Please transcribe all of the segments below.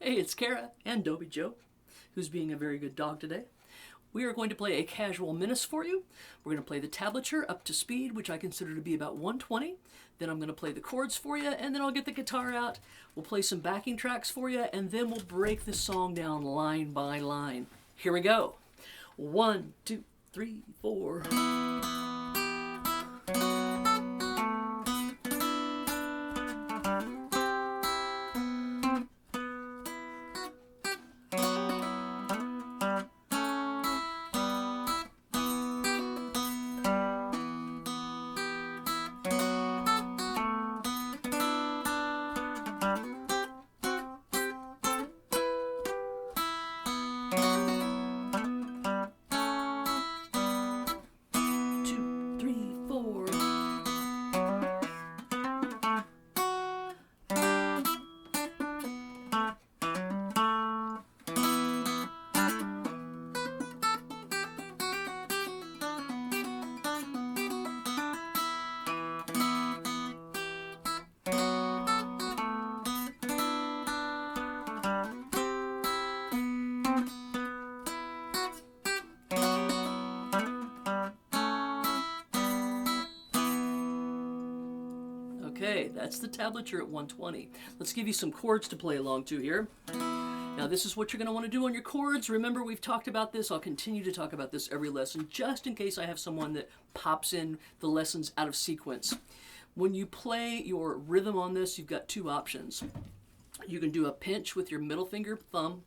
Hey, it's Kara and Dobie Joe, who's being a very good dog today. We are going to play a casual Menace for you. We're going to play the tablature up to speed, which I consider to be about 120. Then I'm going to play the chords for you, and then I'll get the guitar out. We'll play some backing tracks for you, and then we'll break the song down line by line. Here we go. 1, 2, 3, 4. Okay, that's the tablature at 120. Let's give you some chords to play along to here. Now this is what you're going to want to do on your chords. Remember, we've talked about this. I'll continue to talk about this every lesson, just in case I have someone that pops in the lessons out of sequence. When you play your rhythm on this, you've got two options. You can do a pinch with your middle finger, thumb,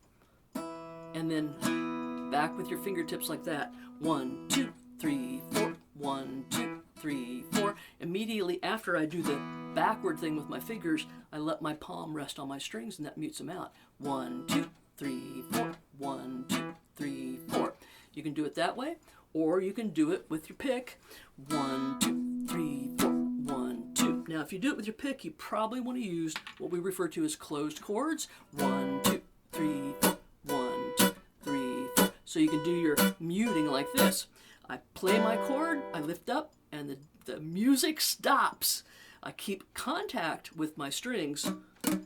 and then back with your fingertips like that. 1, 2, 3, 4. 1, 2, 3, 4. Immediately after I do the backward thing with my fingers, I let my palm rest on my strings, and that mutes them out. 1, 2, 3, 4. 1, 2, 3, 4. You can do it that way, or you can do it with your pick. 1, 2, 3, 4. 1, 2. Now, if you do it with your pick, you probably want to use what we refer to as closed chords. 1, 2, 3, 4. 1, 2, 3, 4. So you can do your muting like this. I play my chord, I lift up, and the music stops. I keep contact with my strings. You're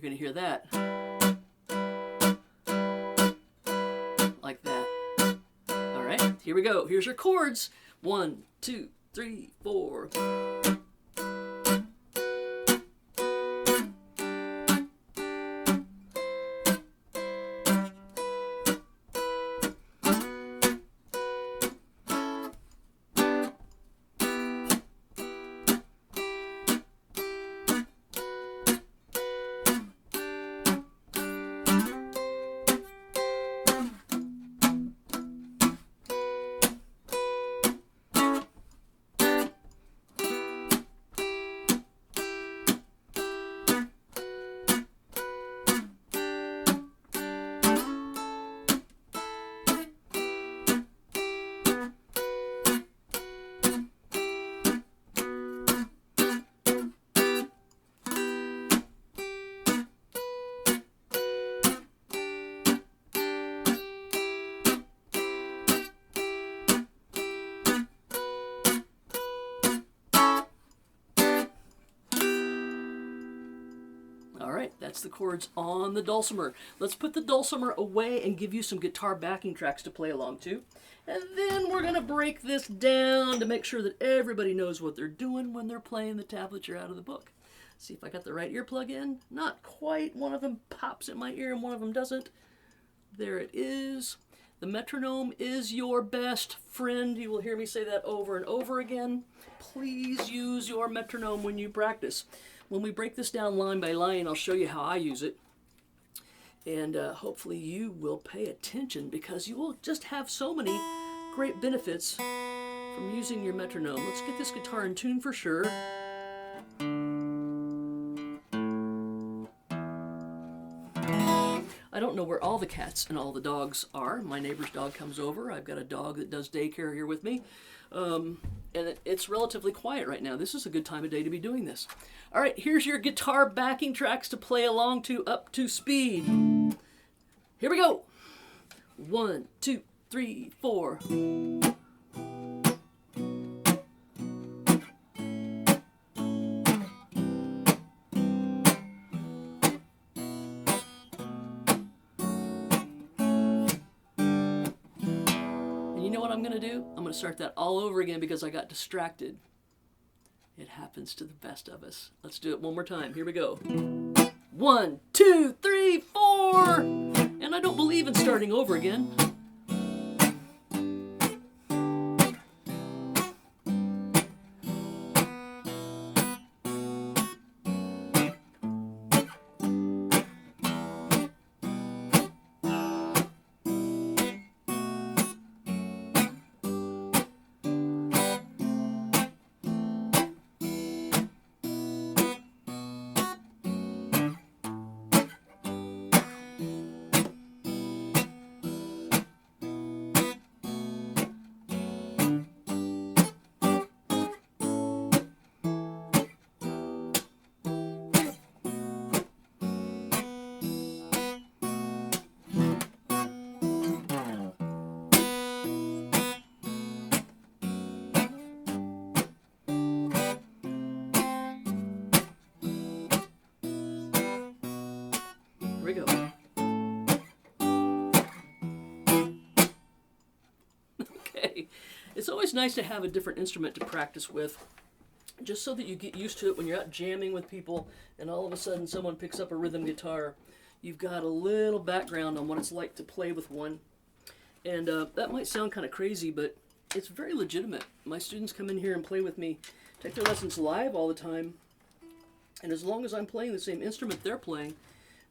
going to hear that. Like that. All right, here we go. Here's your chords. 1, 2, 3, 4. Alright, that's the chords on the dulcimer. Let's put the dulcimer away and give you some guitar backing tracks to play along to. And then we're going to break this down to make sure that everybody knows what they're doing when they're playing the tablature out of the book. See if I got the right earplug in. Not quite. One of them pops in my ear and one of them doesn't. There it is. The metronome is your best friend. You will hear me say that over and over again. Please use your metronome when you practice. When we break this down line by line, I'll show you how I use it. And hopefully you will pay attention, because you will just have so many great benefits from using your metronome. Let's get this guitar in tune for sure. I don't know where all the cats and all the dogs are. My neighbor's dog comes over. I've got a dog that does daycare here with me. And it's relatively quiet right now. This is a good time of day to be doing this. All right, here's your guitar backing tracks to play along to up to speed. Here we go. 1, 2, 3, 4. know what I'm going to do? I'm going to start that all over again because I got distracted. It happens to the best of us. Let's do it one more time. Here we go. 1, 2, 3, 4. And I don't believe in starting over again. Here we go. Okay. It's always nice to have a different instrument to practice with, just so that you get used to it when you're out jamming with people and all of a sudden someone picks up a rhythm guitar. You've got a little background on what it's like to play with one. And that might sound kind of crazy, but it's very legitimate. My students come in here and play with me, take their lessons live all the time, and as long as I'm playing the same instrument they're playing,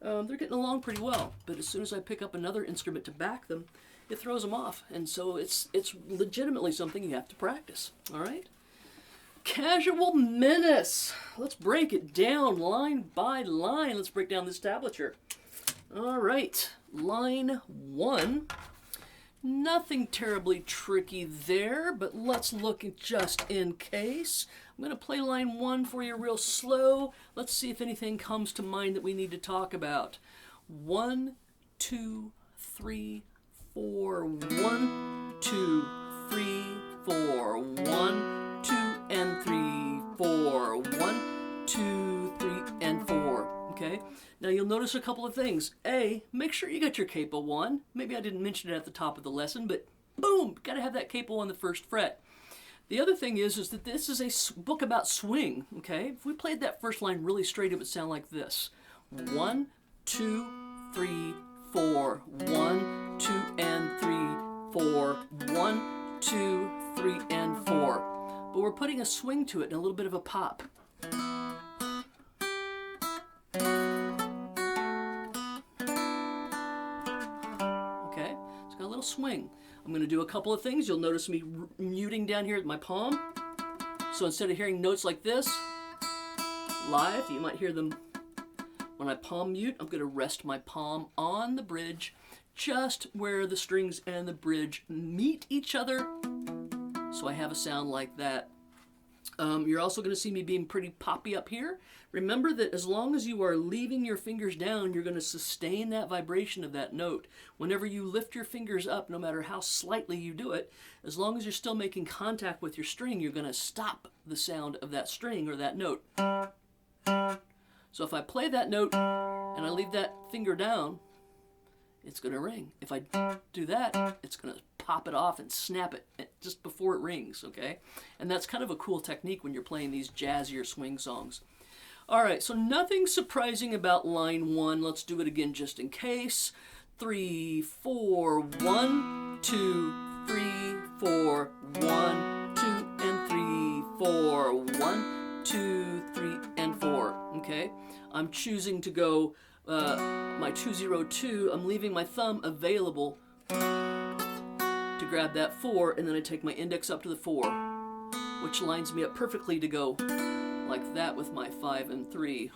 they're getting along pretty well. But as soon as I pick up another instrument to back them, it throws them off. And so it's legitimately something you have to practice. All right? Casual Menace. Let's break it down line by line. Let's break down this tablature. All right. Line 1. Nothing terribly tricky there, but let's look at just in case. I'm going to play line 1 for you real slow. Let's see if anything comes to mind that we need to talk about. 1, 2, 3, 4. 1, 2, 3, 4. 1, 2, and 3, 4. 1, 2, 3, and 4. Okay? Now you'll notice a couple of things. A, make sure you got your capo on. Maybe I didn't mention it at the top of the lesson, but boom, got to have that capo on the first fret. The other thing is that this is a book about swing, okay? If we played that first line really straight, it would sound like this. 1, 2, 3, 4. 1, 2, and 3, 4. 1, 2, 3, and 4. But we're putting a swing to it and a little bit of a pop. Okay, it's got a little swing. I'm going to do a couple of things. You'll notice me muting down here at my palm. So instead of hearing notes like this, live, you might hear them when I palm mute. I'm going to rest my palm on the bridge, just where the strings and the bridge meet each other. So I have a sound like that. You're also going to see me being pretty poppy up here. Remember that as long as you are leaving your fingers down, you're going to sustain that vibration of that note. Whenever you lift your fingers up, no matter how slightly you do it, as long as you're still making contact with your string, you're going to stop the sound of that string or that note. So if I play that note and I leave that finger down, it's going to ring. If I do that, it's going to pop it off and snap it just before it rings, okay? And that's kind of a cool technique when you're playing these jazzier swing songs. All right, so nothing surprising about line 1. Let's do it again just in case. 3, 4, 1, 2, 3, 4, 1, 2, and 3, 4, 1, 2, 3, and 4, okay? I'm choosing to go my 202, I'm leaving my thumb available to grab that 4, and then I take my index up to the 4, which lines me up perfectly to go like that with my 5 and 3.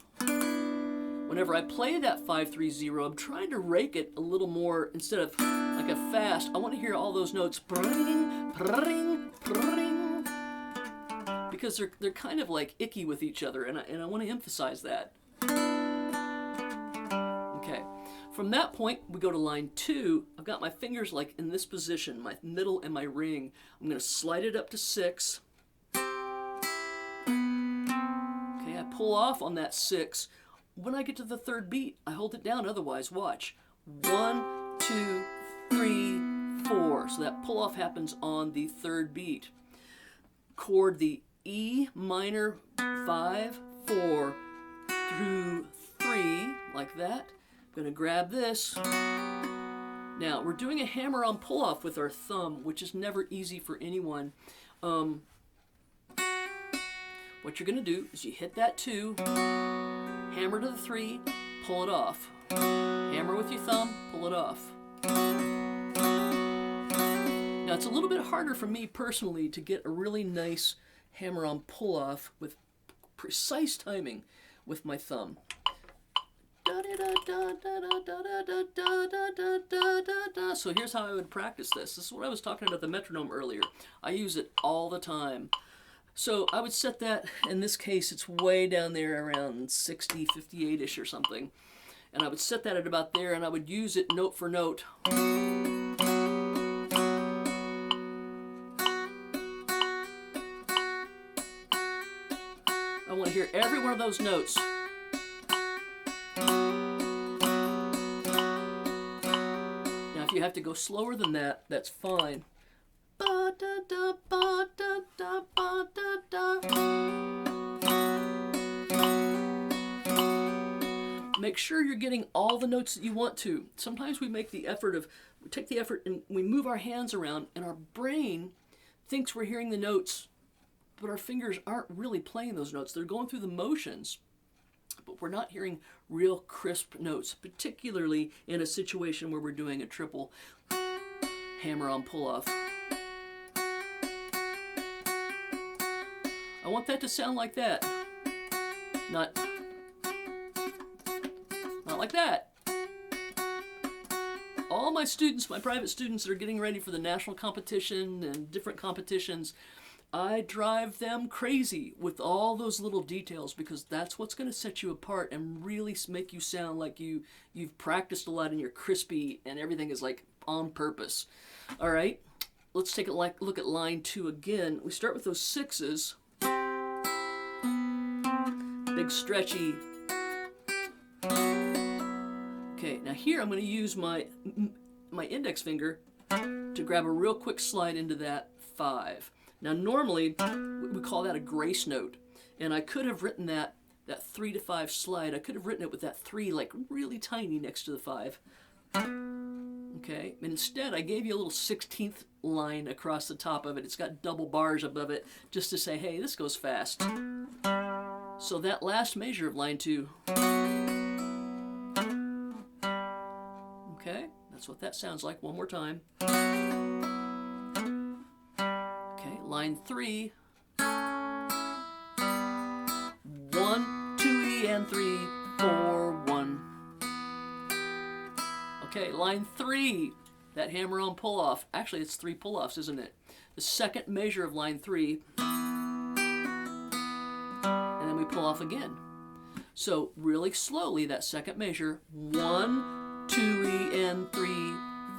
Whenever I play that 5-3-0, I'm trying to rake it a little more. Instead of like a fast, I want to hear all those notes pring, pring, pring, because they're kind of like icky with each other, and I want to emphasize that. Okay, from that point, we go to line 2. I've got my fingers like in this position, my middle and my ring. I'm going to slide it up to 6. Okay, I pull off on that 6. When I get to the 3rd beat, I hold it down, otherwise, watch. 1, 2, 3, 4. 4. So that pull off happens on the 3rd beat. Chord the E minor 5, 4 through 3, like that. I'm going to grab this. Now, we're doing a hammer-on pull-off with our thumb, which is never easy for anyone. What you're going to do is you hit that 2, hammer to the 3, pull it off. Hammer with your thumb, pull it off. Now, it's a little bit harder for me personally to get a really nice hammer-on pull-off with precise timing with my thumb. So here's how I would practice this. This is what I was talking about the metronome earlier. I use it all the time. So I would set that, in this case, it's way down there around 60, 58-ish or something. And I would set that at about there, and I would use it note for note. I want to hear every one of those notes. Now, if you have to go slower than that, that's fine. Make sure you're getting all the notes that you want to. Sometimes we take the effort and we move our hands around, and our brain thinks we're hearing the notes, but our fingers aren't really playing those notes. They're going through the motions, but we're not hearing real crisp notes, particularly in a situation where we're doing a triple hammer-on pull-off. I want that to sound like that, not like that. All my students, my private students that are getting ready for the national competition and different competitions, I drive them crazy with all those little details, because that's what's going to set you apart and really make you sound like you've practiced a lot and you're crispy and everything is like on purpose. All right, let's take a look at line 2 again. We start with those 6s. Big stretchy. Okay, now here I'm going to use my index finger to grab a real quick slide into that 5. Now normally we call that a grace note, and I could have written that 3 to 5 slide, I could have written it with that 3 like really tiny next to the 5. Okay, and instead I gave you a little 16th line across the top of it. It's got double bars above it just to say, hey, this goes fast. So that last measure of line 2. Okay, that's what that sounds like. One more time. Okay, line 3. 1, 2E and 3, 4, 1. Okay, line 3. That hammer-on pull-off. Actually, it's 3 pull-offs, isn't it? The second measure of line 3. And then we pull off again. So really slowly, that second measure. 1, 2E and 3,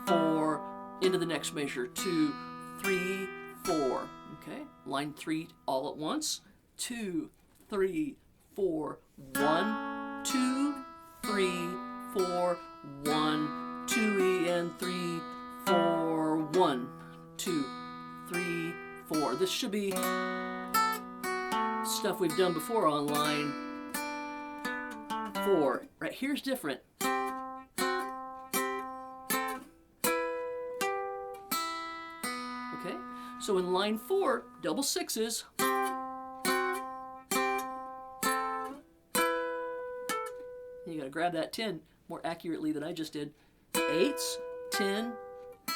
4, into the next measure. 2, 3, 4. Okay, line 3 all at once. 2, 3, 4, 1, 2, 3, 4, 1, 2E and 3, 4, 1, 2, 3, 4. This should be stuff we've done before on line 4. Right here's different. Okay, so in line 4, double 6s. You gotta grab that 10 more accurately than I just did. 8s, 10,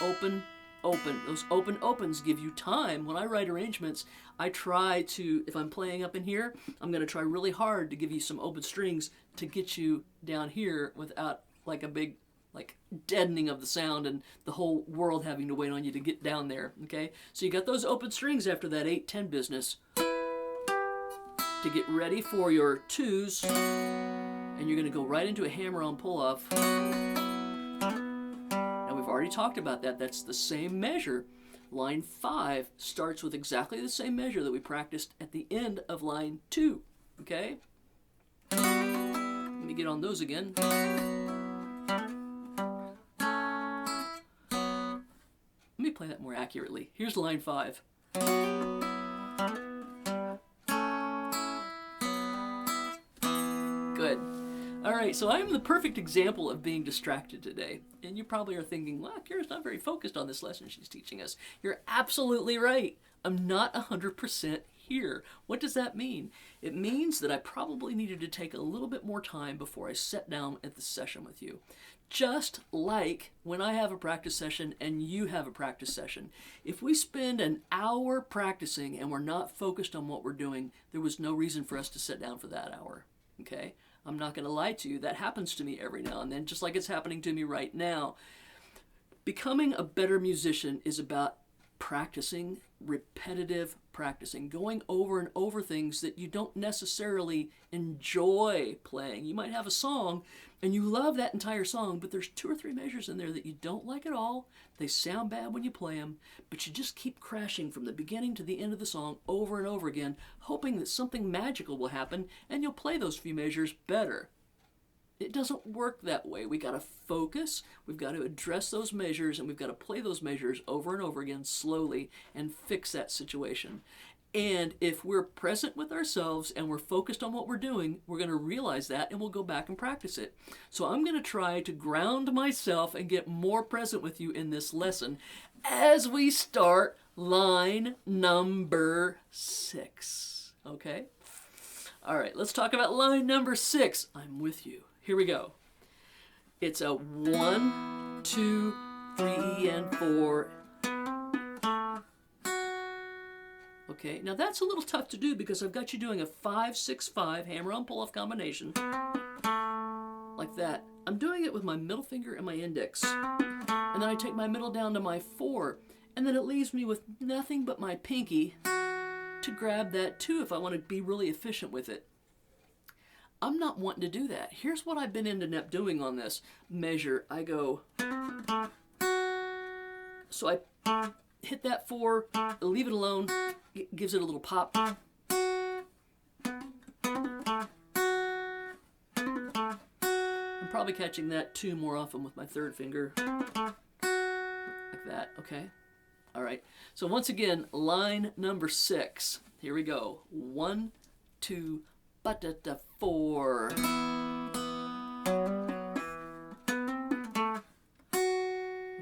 open, open. Those open opens give you time. When I write arrangements, I try to, if I'm playing up in here, I'm gonna try really hard to give you some open strings to get you down here without like a big deadening of the sound and the whole world having to wait on you to get down there, okay? So you got those open strings after that 8-10 business to get ready for your 2s, and you're gonna go right into a hammer-on pull-off. Now we've already talked about that. That's the same measure. Line 5 starts with exactly the same measure that we practiced at the end of line 2, okay? Let me get on those again. Let me play that more accurately. Here's line 5. Good. All right, so I'm the perfect example of being distracted today. And you probably are thinking, well, Kira's not very focused on this lesson she's teaching us. You're absolutely right. I'm not 100% here. What does that mean? It means that I probably needed to take a little bit more time before I sat down at the session with you. Just like when I have a practice session and you have a practice session. If we spend an hour practicing and we're not focused on what we're doing, there was no reason for us to sit down for that hour. Okay? I'm not going to lie to you. That happens to me every now and then, just like it's happening to me right now. Becoming a better musician is about practicing, repetitive practicing, going over and over things that you don't necessarily enjoy playing. You might have a song and you love that entire song, but there's 2 or 3 measures in there that you don't like at all. They sound bad when you play them, but you just keep crashing from the beginning to the end of the song over and over again, hoping that something magical will happen and you'll play those few measures better. It doesn't work that way. We got to focus, we've got to address those measures, and we've got to play those measures over and over again slowly and fix that situation. And if we're present with ourselves and we're focused on what we're doing, we're going to realize that and we'll go back and practice it. So I'm going to try to ground myself and get more present with you in this lesson as we start line number 6. Okay? All right, let's talk about line number 6. I'm with you. Here we go. It's a 1, 2, 3, and 4. Okay, now that's a little tough to do because I've got you doing a 5, 6, 5 hammer-on pull-off combination. Like that. I'm doing it with my middle finger and my index. And then I take my middle down to my 4. And then it leaves me with nothing but my pinky to grab that 2 if I want to be really efficient with it. I'm not wanting to do that. Here's what I've been ending up doing on this measure. I go, so I hit that 4, leave it alone, it gives it a little pop. I'm probably catching that 2 more often with my 3rd finger. Like that, okay? All right, so once again, line number 6. Here we go. 1, 2, ba-da-da, 4.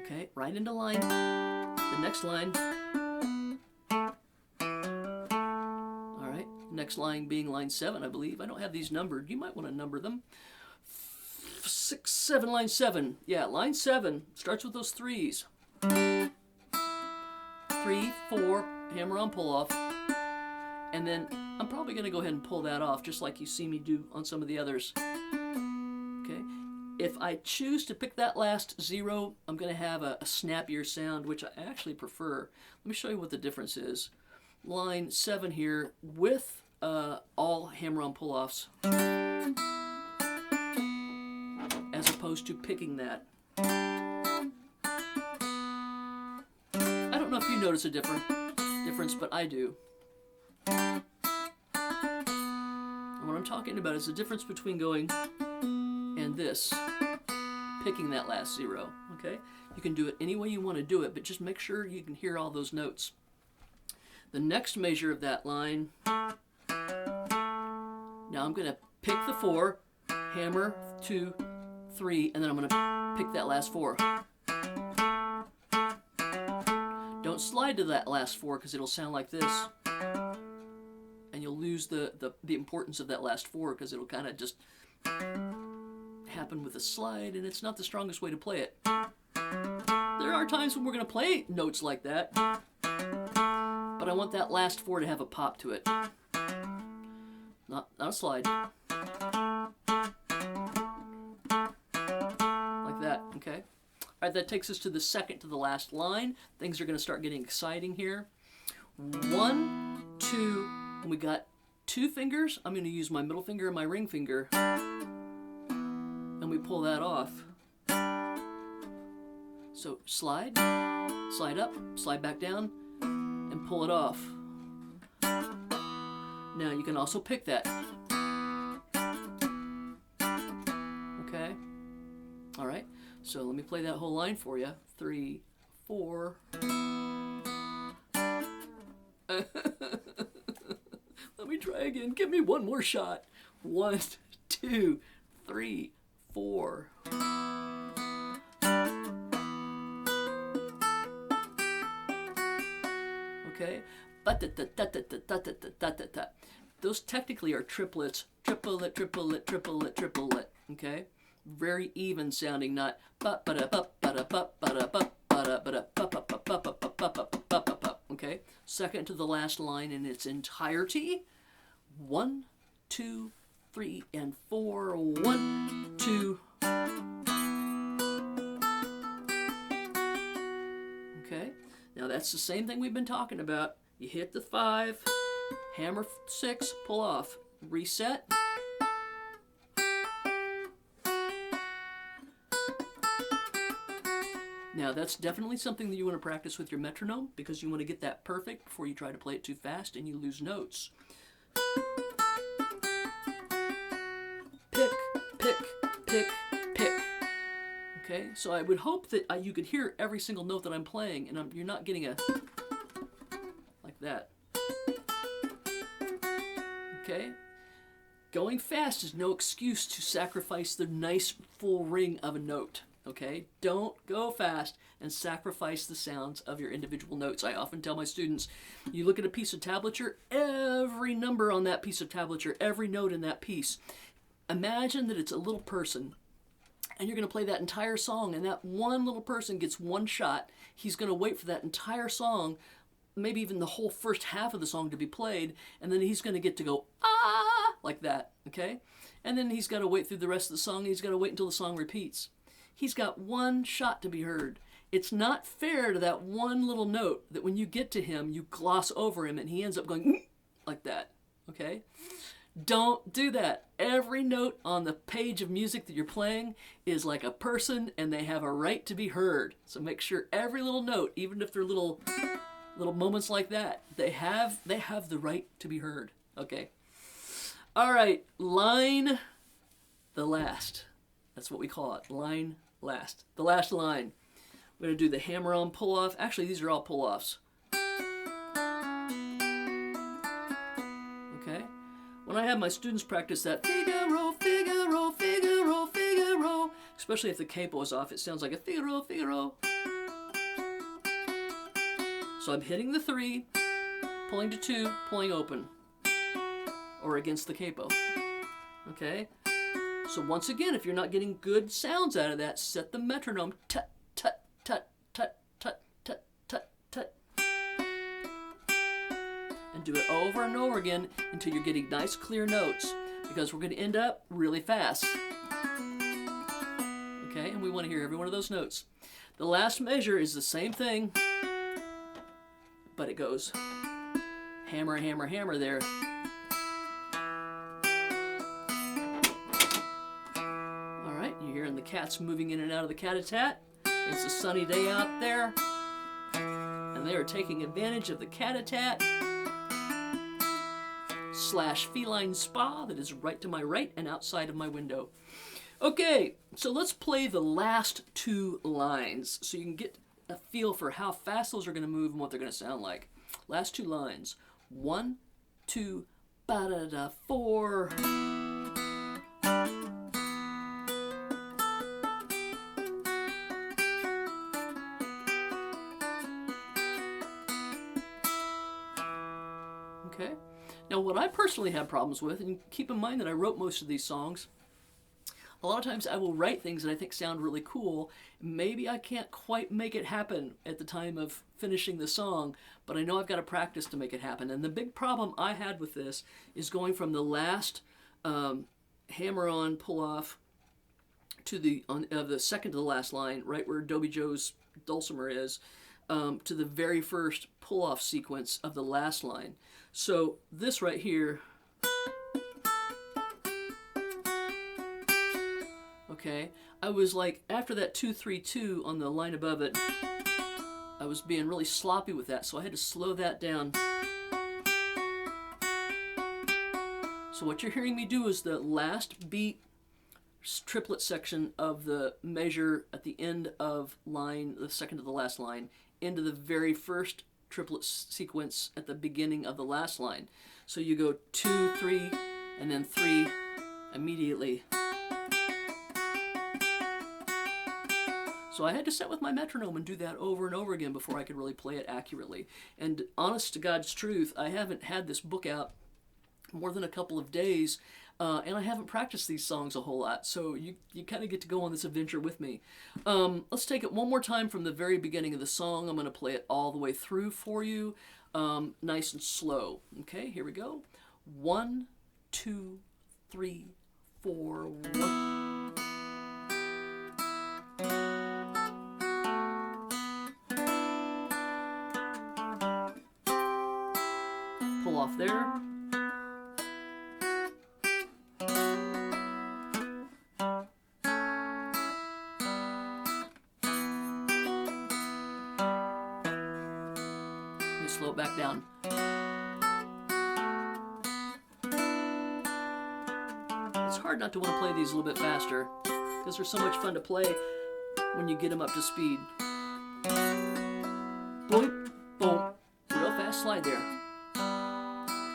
Okay, right into line. The next line. All right, next line being line 7, I believe. I don't have these numbered. You might want to number them. 6, 7, line 7. Yeah, line 7 starts with those 3s. 3, 4, hammer on pull off. And then I'm probably going to go ahead and pull that off just like you see me do on some of the others. Okay. If I choose to pick that last 0, I'm going to have a snappier sound, which I actually prefer. Let me show you what the difference is. Line 7 here with all hammer-on pull-offs as opposed to picking that. I don't know if you notice a difference, but I do. And what I'm talking about is the difference between going and this, picking that last 0, okay? You can do it any way you want to do it, but just make sure you can hear all those notes. The next measure of that line, now I'm going to pick the 4, hammer, 2, 3, and then I'm going to pick that last 4. Don't slide to that last 4 because it'll sound like this. And you'll lose the importance of that last 4 because it'll kind of just happen with a slide, and it's not the strongest way to play it. There are times when we're going to play notes like that, but I want that last 4 to have a pop to it. Not a slide. Like that, okay? All right, that takes us to the second to the last line. Things are going to start getting exciting here. 1, 2, and we got 2 fingers. I'm going to use my middle finger and my ring finger. And we pull that off. So slide up, slide back down, and pull it off. Now you can also pick that. Okay? All right. So let me play that whole line for you. 3, 4. Let me try again. Give me one more shot. 1, 2, 3, 4. Okay. Those technically are triplets. Triplet, triplet, triplet, triplet. Okay. Very even sounding, not okay. Second to the last line in its entirety. 1, 2, 3, and 4. 1, 2. Okay. Now that's the same thing we've been talking about. You hit the 5, hammer 6, pull off, reset. Now that's definitely something that you want to practice with your metronome, because you want to get that perfect before you try to play it too fast and you lose notes. Pick, pick, pick, pick. Okay, so I would hope that you could hear every single note that I'm playing, and you're not getting a like that. Okay, going fast is no excuse to sacrifice the nice full ring of a note. Okay, don't go fast and sacrifice the sounds of your individual notes. I often tell my students, you look at a piece of tablature, every number on that piece of tablature, every note in that piece, imagine that it's a little person, and you're going to play that entire song, and that one little person gets one shot. He's going to wait for that entire song, maybe even the whole first half of the song to be played, and then he's going to get to go, ah, like that, okay? And then he's got to wait through the rest of the song, and he's got to wait until the song repeats. He's got one shot to be heard. It's not fair to that one little note that when you get to him, you gloss over him and he ends up going like that, okay? Don't do that. Every note on the page of music that you're playing is like a person, and they have a right to be heard. So make sure every little note, even if they're little moments like that, they have the right to be heard, okay? All right, line the last. That's what we call it, line last. The last line. We're going to do the hammer-on pull-off. Actually, these are all pull-offs. Okay? When I have my students practice that Figaro, Figaro, Figaro, Figaro, especially if the capo is off, it sounds like a Figaro, Figaro. So I'm hitting the 3, pulling to 2, pulling open, or against the capo. Okay? So once again, if you're not getting good sounds out of that, set the metronome tut, tut, tut, tut, tut, tut, tut, tut. And do it over and over again until you're getting nice clear notes, because we're going to end up really fast. Okay, and we want to hear every one of those notes. The last measure is the same thing, but it goes hammer, hammer, hammer there. You're hearing the cats moving in and out of the cat-a-tat. It's a sunny day out there, and they are taking advantage of the cat-a-tat / feline spa that is right to my right and outside of my window. Okay, so let's play the last 2 lines so you can get a feel for how fast those are going to move and what they're going to sound like. Last 2 lines. 1, 2, ba-da-da, 4. Okay. Now, what I personally have problems with, and keep in mind that I wrote most of these songs, a lot of times I will write things that I think sound really cool. Maybe I can't quite make it happen at the time of finishing the song, but I know I've got to practice to make it happen. And the big problem I had with this is going from the last hammer-on pull-off to the second to the last line, right where Dobie Joe's dulcimer is, to the very first pull-off sequence of the last line. So this right here, okay, I was like, after that 2-3-2 on the line above it, I was being really sloppy with that, so I had to slow that down. So what you're hearing me do is the last beat triplet section of the measure at the end of line, the second to the last line, into the very first triplet sequence at the beginning of the last line. So you go 2, 3, and then 3 immediately. So I had to sit with my metronome and do that over and over again before I could really play it accurately. And honest to God's truth, I haven't had this book out more than a couple of days, and I haven't practiced these songs a whole lot, so you kind of get to go on this adventure with me. Let's take it one more time from the very beginning of the song. I'm going to play it all the way through for you, nice and slow. Okay, here we go. 1, 2, 3, 4, 1. Pull off there. Slow it back down. It's hard not to want to play these a little bit faster because they're so much fun to play when you get them up to speed. Boom, boom, real fast slide there.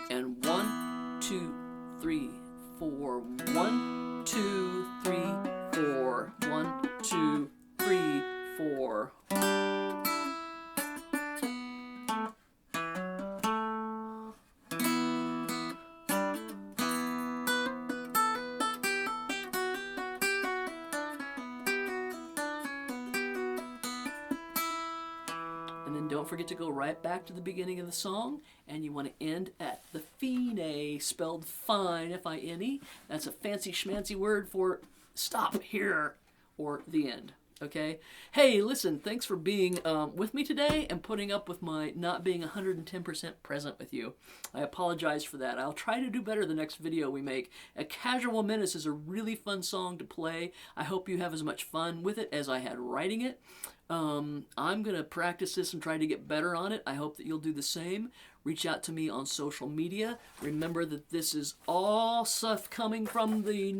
And 1, 2, 3, 4. 1, 2, 3, 4. 1, 2, 3, 4. And then don't forget to go right back to the beginning of the song, and you want to end at the fine, spelled fine, F-I-N-E. That's a fancy schmancy word for stop here, or the end. Okay? Hey, listen, thanks for being with me today and putting up with my not being 110% present with you. I apologize for that. I'll try to do better the next video we make. A Casual Menace is a really fun song to play. I hope you have as much fun with it as I had writing it. I'm going to practice this and try to get better on it. I hope that you'll do the same. Reach out to me on social media. Remember that this is all stuff coming from the